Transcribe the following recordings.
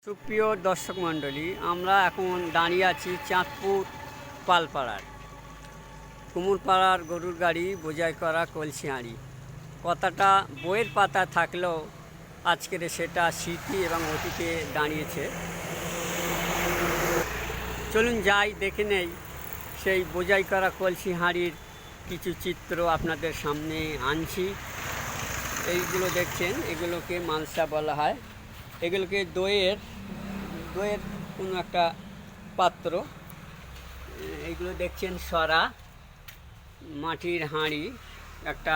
সুপ্রিয় দর্শক মণ্ডলী, আমরা এখন দাঁড়িয়ে আছি চাঁদপুর পালপাড়ার কুমোরপাড়ার গরুর গাড়ি বোঝাই করা কলসি হাঁড়ি। কথাটা বইয়ের পাতা থাকলেও আজকের সেটা স্মৃতি এবং অতীতে দাঁড়িয়েছে। চলুন যাই, দেখে নেই সেই বোঝাই করা কলসি হাঁড়ির কিছু চিত্র আপনাদের সামনে আনছি। এইগুলো দেখছেন, এগুলোকে মালসা বলা হয়। এগুলোকে দইয়ের কোনো একটা পাত্র। এইগুলো দেখছেন সরা মাটির হাঁড়ি। একটা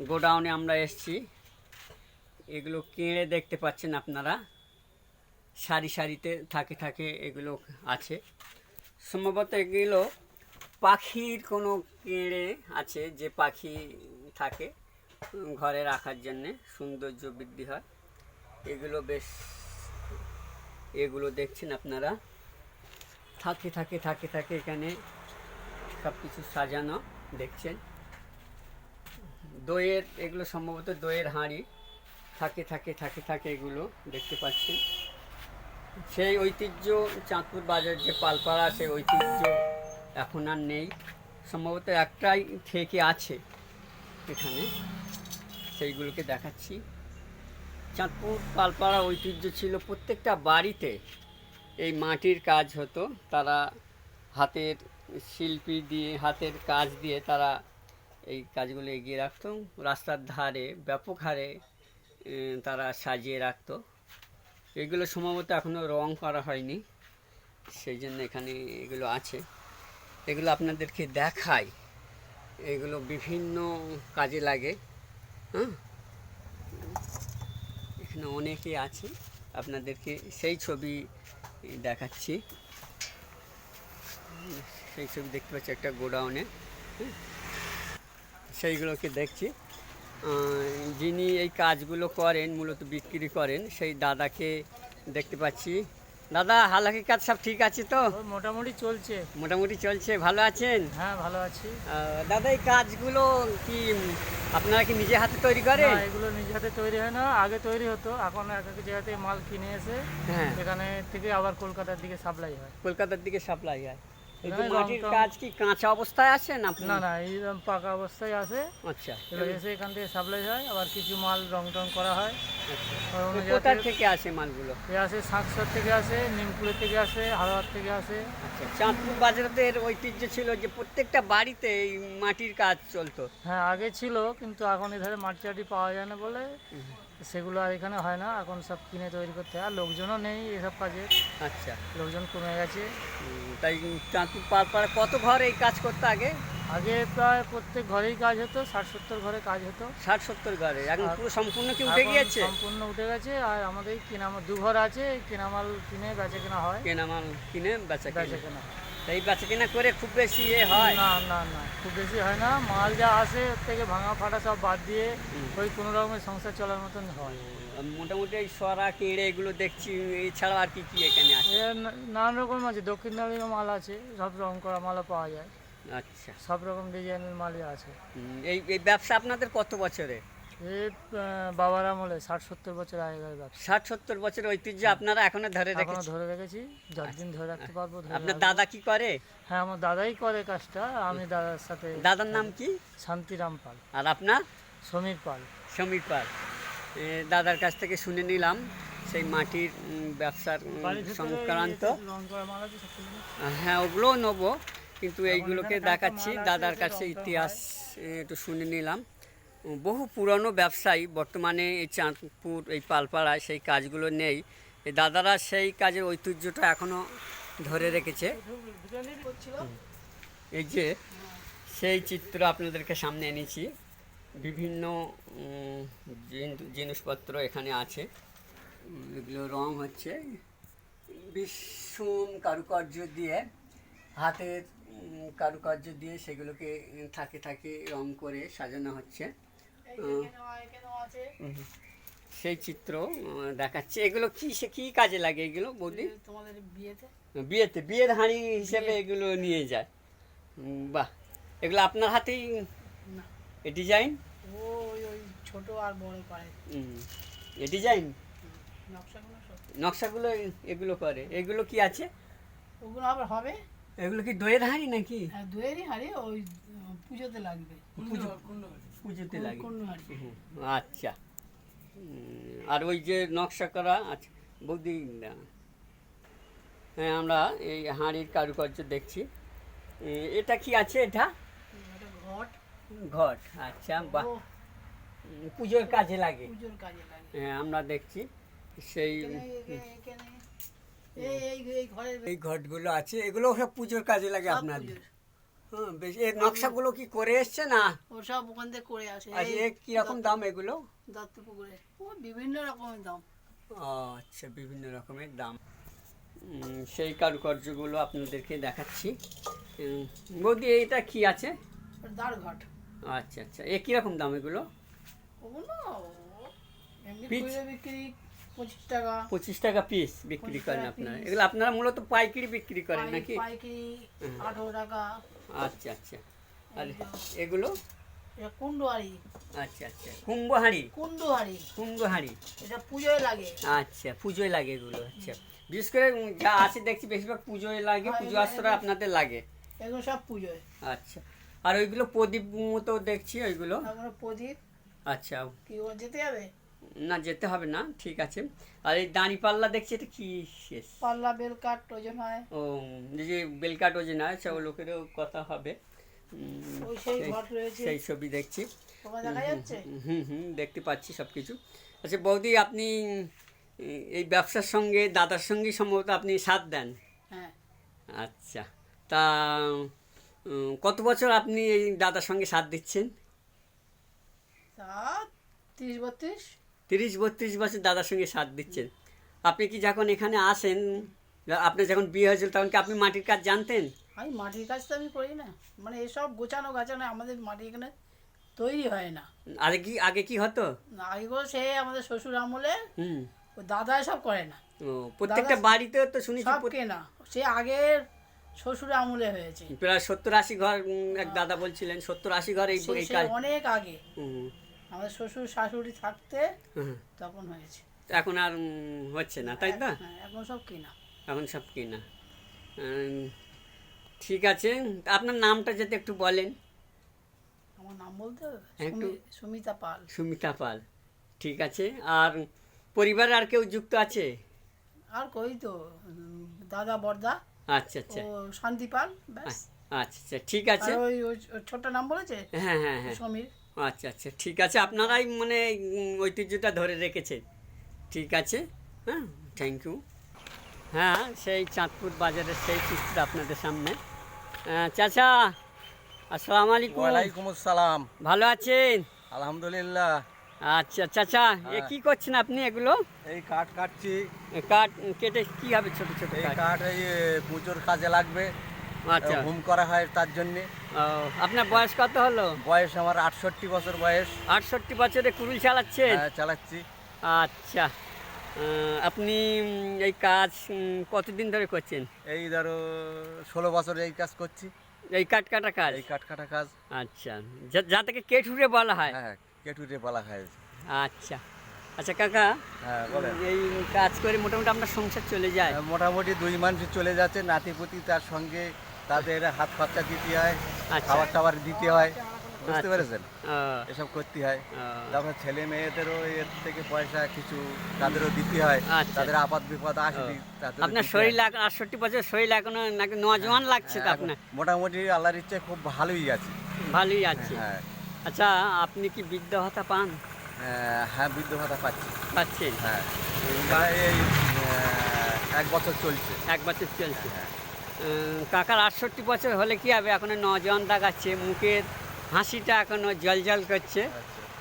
গোডাউনে আমরা এসেছি। এগুলো কেড়ে দেখতে পাচ্ছেন আপনারা, সারি সারিতে থাকে থাকে এগুলো আছে। সম্ভবত এগুলো পাখির কোনো কেড়ে আছে, যে পাখি থাকে ঘরে রাখার জন্যে, সৌন্দর্য বৃদ্ধি হয়। এগুলো বেশ, এগুলো দেখছেন আপনারা, থাকে থাকে থাকে থাকে এখানে সব কিছু সাজানো দেখছেন। দইয়ের, এগুলো সম্ভবত দইয়ের হাঁড়ি, থাকে থাকে থাকে থাকে এগুলো দেখতে পাচ্ছেন। সেই ঐতিহ্য চাঁদপুর বাজার যে পালপাড়া, সেই ঐতিহ্য এখন আর নেই। সম্ভবত একটাই থেকে আছে এখানে, সেইগুলোকে দেখাচ্ছি। চাঁদপুর পালপাড়া ঐতিহ্য ছিল প্রত্যেকটা বাড়িতে এই মাটির কাজ হতো। তারা হাতের শিল্পী দিয়ে, হাতের কাজ দিয়ে তারা এই কাজগুলো এগিয়ে রাখতো। রাস্তার ধারে ব্যাপক হারে তারা সাজিয়ে রাখতো। এগুলো সম্ভবত এখনও রং করা হয়নি, সেই জন্য এখানে এগুলো আছে। এগুলো আপনাদেরকে দেখাই, এগুলো বিভিন্ন কাজে লাগে। হ্যাঁ, এখানে অনেকে আছে, আপনাদেরকে সেই ছবি দেখাচ্ছি। সেই ছবি দেখতে পাচ্ছি একটা গোডাউনে, সেইগুলোকে দেখছি। যিনি এই কাজগুলো করেন, মূলত বিক্রি করেন, সেই দাদাকে দেখতে পাচ্ছি। দাদা, হালাকি কাজ সব ঠিক আছে তো? মোটামুটি চলছে। মোটামুটি চলছে, ভালো আছেন? হ্যাঁ, ভালো আছি। দাদা, এই কাজগুলো কি আপনারা কি নিজে হাতে তৈরি করেন? না, এগুলো নিজে হাতে তৈরি হয় না, আগে তৈরি হতো। এখন এক এক জায়গা থেকে মাল কিনে এসে হ্যাঁ, এখানে থেকে আবার কলকাতার দিকে সাপ্লাই হয়। কলকাতার দিকে সাপ্লাই হয়। এই যে হ্যাঁ, মাটির রং-টং- কাজ কি কাঁচা অবস্থায় আছেন আপনি? না না, এইরকম পাকা অবস্থায় আছে। আচ্ছা, এগুলো এসে এখান থেকে সাপ্লাই হয়, আবার কিছু মাল রং টং করা হয়। আর অন্য কোথা জায়গা থেকে আসে মালগুলো? থেকে আসে, সাঁকসর থেকে আসে, নিমপুরের থেকে আসে, হাওড়ার থেকে আসে। আচ্ছা, চাঁদপুর বাজারের ঐতিহ্য ছিল যে প্রত্যেকটা বাড়িতে এই মাটির কাজ চলতো। হ্যাঁ, আগে ছিল, কিন্তু এখন এধারে মাটি টাটি পাওয়া যায় না বলে সেগুলো আর এখানে হয় না। এখন সব কিনে তৈরি করতে হয়, আর লোকজনও নেই এসব কাজে, আচ্ছা, লোকজন কমে গেছে। তাই চাঁদপুর পাড়ায় কত ঘর এই কাজ করতো আগে? আগে প্রায় প্রত্যেক ঘরেই কাজ হতো, 60-70 ঘরে কাজ হতো। 60-70 ঘরে, এখন আর পুরো সম্পূর্ণ কি উঠে এখন গিয়েছে? সম্পূর্ণ উঠে গেছে। আর আমাদের কেনামাল 2 ঘর আছে, কেনামাল কিনে বেচে কেনা হয়। কেনা মাল কিনে বেচা বেচে কেনা, কেনা হয়। এই বেচা কেনা করে খুব বেশি হয়? না না না, খুব বেশি হয় না। মাল যা আসে ওর থেকে ভাঙা ফাটা সব বাদ দিয়ে ওই কোনো রকমের সংসার চলার মতন হয়। মোটামুটি এই সরা কেড়ে এগুলো দেখছি, এছাড়াও আর কি কি এখানে আছে? নানান রকম আছে, দক্ষিণালীয় মাল আছে, সব রকম করা মালও পাওয়া যায়, আচ্ছা, সব রকম ডিজাইনের মালই আছে। এই এই ব্যবসা আপনাদের কত বছরে? এই বাবার আমলে 60-70 বছর আগেকার ব্যবসা। 60-70 বছরের ঐতিহ্য আপনারা এখনো ধরে এখনো রেখেছেন? ধরে রেখেছি, যতদিন ধরে রাখতে পারবো ধরে আপনার রাখবো। দাদা কি করে? হ্যাঁ, আমার দাদাই করে কাজটা, আমি দাদার সাথে। দাদার নাম কি? শান্তিরাম পাল। আর আপনার? সমীর পাল। সমীর পাল। দাদার কাছ থেকে শুনে নিলাম সেই মাটির ব্যবসার সংক্রান্ত। রং করা মাল আছে সব কিছু। হ্যাঁ, ওগুলোও নেবো, কিন্তু এখন এইগুলোকে এখানে দেখাচ্ছি। কাঁচা মাল আছে, দাদার যে কাছে রং টং ইতিহাস একটু শুনে নিলাম। বহু পুরনো ব্যবসায়ী, বর্তমানে এই চাঁদপুর এই পালপাড়ায় সেই কাজগুলো নেই। এই দাদারা সেই কাজের ঐতিহ্যটা এখনও ধরে রেখেছে। এই যে সেই চিত্র আপনাদেরকে সামনে এনেছি, বিভিন্ন জিনিসপত্র এখানে আছে। এগুলো রং হচ্ছে ভীষণ কারুকার্য দিয়ে, হাতের কারুকার্য দিয়ে সেগুলোকে থাকে থাকে রং করে সাজানো হচ্ছে। সেই চিত্র দেখাচ্ছে। এগুলো কি, সে কি কাজে লাগে এগুলো বৌদি? তোমাদের বিয়েতে, বিয়ের হাঁড়ি হিসেবে এগুলো নিয়ে যায়। বাহ, এগুলো আপনার হাতেই ডিজাইন? ওই ওই ছোট আর বড় পায় এ ডিজাইন নকশাগুলো সব নকশাগুলো এগুলো করে, এগুলো কি আছে? ওগুলো আবার হবে। এগুলো কি দইয়ের হাঁড়ি নাকি? আর দইয়েরই হাঁড়ি, ওই পুজোতে লাগবে। পুজোতে লাগে। কোন হাঁড়ি? আচ্ছা। আর ওই যে নকশা করা, আচ্ছা বৌদি, হ্যাঁ আমরা এই হাঁড়ির কারুকার্য দেখছি। এটা কি আছে? এটা এটা ঘট। ঘট, আচ্ছা বাহ, ও, পুজোর কাজে লাগে। পুজোর কাজে লাগে। হ্যাঁ আমরা দেখছি সেই এখানে এই ঘরের এই ঘটগুলো আছে, এগুলো সব পুজোর কাজে লাগে সব আপনাদের? পুজোর। হ্যাঁ বেশ। এর নকশাগুলো কি করে এসছে না? ও সব ওখান থেকে করে আসে। আচ্ছা, এ কিরকম দাম এগুলো? দত্তপুকুরে ও বিভিন্ন রকমের দাম। আচ্ছা, বিভিন্ন রকমের দাম। সেই কারুকার্যগুলো আপনাদেরকে দেখাচ্ছি। বৌদি এটা কি আছে? দাঁড় ঘট। আচ্ছা আচ্ছা, এ কিরকম দাম এগুলো? ওগুলো এমনি পিস? খুচরো বিক্রি 25 টাকা। 25 টাকা পিস বিক্রি 25 করেন টাকা আপনারা? piece। এগুলো আপনারা মূলত পাইকারি বিক্রি করেন নাকি? পাইকারি 18 টাকা। আচ্ছা আচ্ছা। আর এগুলো? এটা কুন্ডু হাঁড়ি। আচ্ছা আচ্ছা, কুম্ভ হাঁড়ি। কুন্ডু হাঁড়ি, কুম্ভ হাঁড়ি, এটা পুজোয় লাগে। আচ্ছা পুজোয় লাগে এগুলো। আচ্ছা, বিশেষ করে যা আছে দেখছি বেশিরভাগ পুজোয় লাগে, হ্যাঁ, পুজো এগুলো- আশ্রয় আপনাদের লাগে। এগুলো সব পুজোয়। আচ্ছা, আর ওইগুলো প্রদীপ মতো দেখছি ওইগুলো। তারপরে প্রদীপ। আচ্ছা, কি ও যেতে হবে? না যেতে হবে না, ঠিক আছে। আর এই দাঁড়িপাল্লা দেখছি, এটা কি শেষ? পাল্লা বেল কাঠ ওজন হয়। ও, এই যে বেলকাট ওজে না, সব লোকেরও কথা হবে। ওই সেই ঘট রয়েছে। সেই ছবি দেখছি। ওখানে দেখা যাচ্ছে। দেখতে পাচ্ছি সব কিছু। আচ্ছা বৌদি, আপনি এই ব্যবসার সঙ্গে দাদার সঙ্গেই সম্ভবত আপনি সাথ দেন? হ্যাঁ, আচ্ছা, তা কত বছর আপনি এই দাদার সঙ্গে সাথ দিচ্ছেন? তা 30-32। 30-32 বছর দাদার সঙ্গে সাথ দিচ্ছেন। আপনি কি যখন এখানে আসেন, আপনার যখন বিয়ে হয়েছিল তখন কি আপনি মাটির কাজ জানতেন? আমি মাটির কাজ তো আমি করি না, মানে এসব গোছানো গাছানো আমাদের মাটি এখানে তৈরি হয় না। আগে কি হতো? আগেও সে আমাদের শ্বশুর আমলে হুম। ও দাদা এসব করে না, ও, প্রত্যেকটা বাড়িতে তো শুনেছি সব কেনা। সে আগের শ্বশুর আমলে হয়েছে। প্রায় 70-80 ঘর, এক দাদা বলছিলেন 70-80 ঘর এই সে- এই সে কাজ। অনেক আগে হুম, আমাদের শ্বশুর শাশুড়ি থাকতে হুম। তখন হয়েছে। এখন আর হচ্ছে না, তাই তো? হ্যাঁ, এখন সব কেনা। এখন সব কিনা। ঠিক আছে, আপনার নামটা যদি একটু বলেন। আমার নাম বলতে হবে? একটু। সুমিতা পাল। সুমিতা পাল, ঠিক আছে। আর পরিবারে আর কেউ যুক্ত আছে? আর কই তো দাদা বড়দা আচ্ছা আচ্ছা, ও শান্তি পাল, ব্যাস। আচ্ছা আচ্ছা, ঠিক আছে। আর ওই ছোট্ট নাম বলেছে হ্যাঁ হ্যাঁ হ্যাঁ, সমীর। আচ্ছা আচ্ছা, ঠিক আছে। আপনারাই মানে ঐতিহ্যটা ধরে রেখেছেন। ঠিক আছে, হ্যাঁ, থ্যাংক ইউ। হ্যাঁ, সেই চাঁদপুর বাজারের সেই চিত্র আপনাদের সামনে। চাচা, আসসালামু আলাইকুম। ওয়ালাইকুম আসসালাম। ভালো আছেন? আলহামদুলিল্লাহ। আচ্ছা চাচা, এ কি করছেন আপনি এগুলো? এই কাঠ কাটছি। কাঠ কেটে কি হবে? ছোট ছোট এই কাঠ? কাঠ এই পুজোর কাজে লাগবে, আচ্ছা। হোম করা হয় তার জন্যে। ও, আপনার বয়স কত হলো? বয়স আমার 68 বছর বয়স। 68 বছরে কুড়ুল চালাচ্ছেন? চালাচ্ছি। আচ্ছা, আপনি এই কাজ কতদিন ধরে করছেন? এই ধরো 16 বছর এই কাজ করছি, এই কাঠ কাটা কাজ? এই কাঠ কাটা কাজ। আচ্ছা, যা থেকে কেঠুরে বলা হয়? হ্যাঁ, কেটুরে বলা হয়। আচ্ছা আচ্ছা কাকা, হ্যাঁ বলেন। এই কাজ করে মোটামুটি আপনার সংসার চলে যায়? মোটামুটি 2 মানুষ চলে যাচ্ছে, নাতিপুতি তার সঙ্গে তাদের হাত খরচা দিতে হয়, আচ্ছা। খাবার টাবার দিতে হয়, বুঝতে আচ্ছা। পেরেছেন? ও, এসব করতে হয়। ও, তারপরে ছেলে মেয়েদেরও এর থেকে পয়সা কিছু তাদেরও দিতে হয়। আচ্ছা। তাদের আপাত বিপদ ও, আসবে, তাদেরও আপনার দিতে শরীর হয়। 68 বছর, শরীর এখনো নাকি নজওয়ান লাগছে তো এখন আপনার? মোটামুটি আল্লাহর ইচ্ছে খুব ভালোই আছে। ভালোই আছে। হ্যাঁ, আচ্ছা, আপনি কি বৃদ্ধ ভাতা পান? হ্যাঁ বৃদ্ধ ভাতা পাচ্ছি। পাচ্ছেন? হ্যাঁ, প্রায় এই 1 বছর চলছে। 1 বছর চলছে। হ্যাঁ। কাকার 68 বছর হলে কি হবে, এখনো নজওয়ান দেখাচ্ছে, মুখের হাসিটা এখনো জল করছে।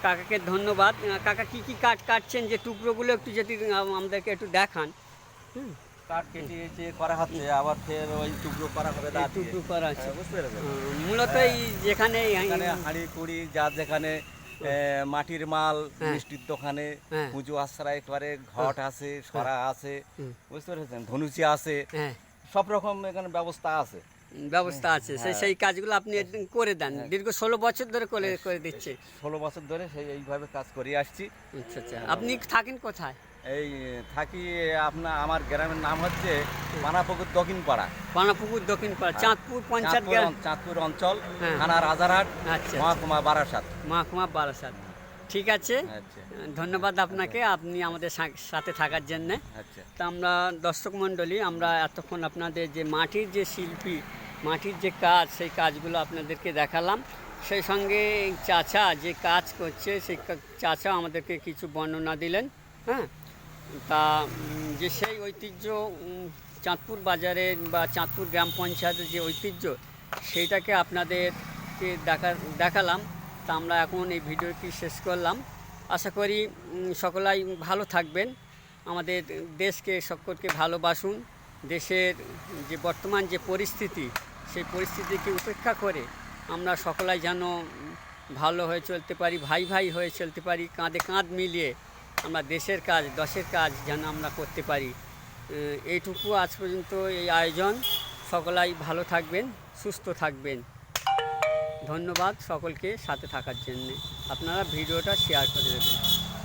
কাকাকে ধন্যবাদ। কাকা কি কি কাঠ কাটছেন, যে টুকরোগুলো একটু যদি আমাদেরকে একটু দেখান। হুম, কাঠ কেটে করা হচ্ছে, আবার ফের ওই টুকরো করা হবে। এই টুকরো করা আছে। বুঝতে পেরেছেন? মূলত এই যেখানে এখানে হাঁড়ি কুড়ি যার যেখানে মাটির মাল, হ্যাঁ। মিষ্টির দোকানে হ্যাঁ। পুজো আশ্রয় করে, ঘট আছে, সরা আছে, হুম। বুঝতে পেরেছেন, ধনুচি আছে, হ্যাঁ, সব রকম এখানে ব্যবস্থা আছে। ব্যবস্থা আছে। সেই কাজগুলো আপনি একদিন করে দেন। দীর্ঘ 16 বছর ধরে করে দিচ্ছে। 16 বছর ধরে সেই এইভাবে কাজ করে আসছি। আচ্ছা আচ্ছা, আপনি থাকেন কোথায়? এই থাকি আমার গ্রামের নাম হচ্ছে পানাপুকুর দক্ষিণ পাড়া, পানাপুকুর দক্ষিণ পাড়া, চাঁদপুর পঞ্চায়েত গ্রাম। চাঁদপুর অঞ্চল, হ্যাঁ। থানা রাজারহাট, আচ্ছা, মহকুমা বারাসাত। মহকুমা বারাসাত। ঠিক আছে, আচ্ছা ধন্যবাদ আপনাকে, আপনি আমাদের সাথে থাকার জন্যে। আচ্ছা তা আমরা দর্শক মণ্ডলী, আমরা এতক্ষণ আপনাদের যে মাটির যে শিল্পী, মাটির যে কাজ, সেই কাজগুলো আপনাদেরকে দেখালাম। সেই সঙ্গে এই চাচা যে কাজ করছে, সেই চাচা আমাদেরকে কিছু বর্ণনা দিলেন। হ্যাঁ, তা যে সেই ঐতিহ্য চাঁদপুর বাজারে বা চাঁদপুর গ্রাম পঞ্চায়েতের যে ঐতিহ্য, সেইটাকে আপনাদেরকে দেখালাম। তা আমরা এখন এই ভিডিওটি শেষ করলাম। আশা করি সকলাই ভালো থাকবেন, আমাদের দেশকে সকলকে ভালোবাসুন। দেশের যে বর্তমান যে পরিস্থিতি, সেই পরিস্থিতিকে উপেক্ষা করে আমরা সকলাই যেন ভালো হয়ে চলতে পারি, ভাই ভাই হয়ে চলতে পারি, কাঁধে কাঁধ মিলিয়ে আমরা দেশের কাজ, দশের কাজ যেন আমরা করতে পারি। এইটুকু আজ পর্যন্ত এই আয়োজন। সকলাই ভালো থাকবেন, সুস্থ থাকবেন। ধন্যবাদ সকলকে সাথে থাকার জন্যে। আপনারা ভিডিওটা শেয়ার করে দেবেন।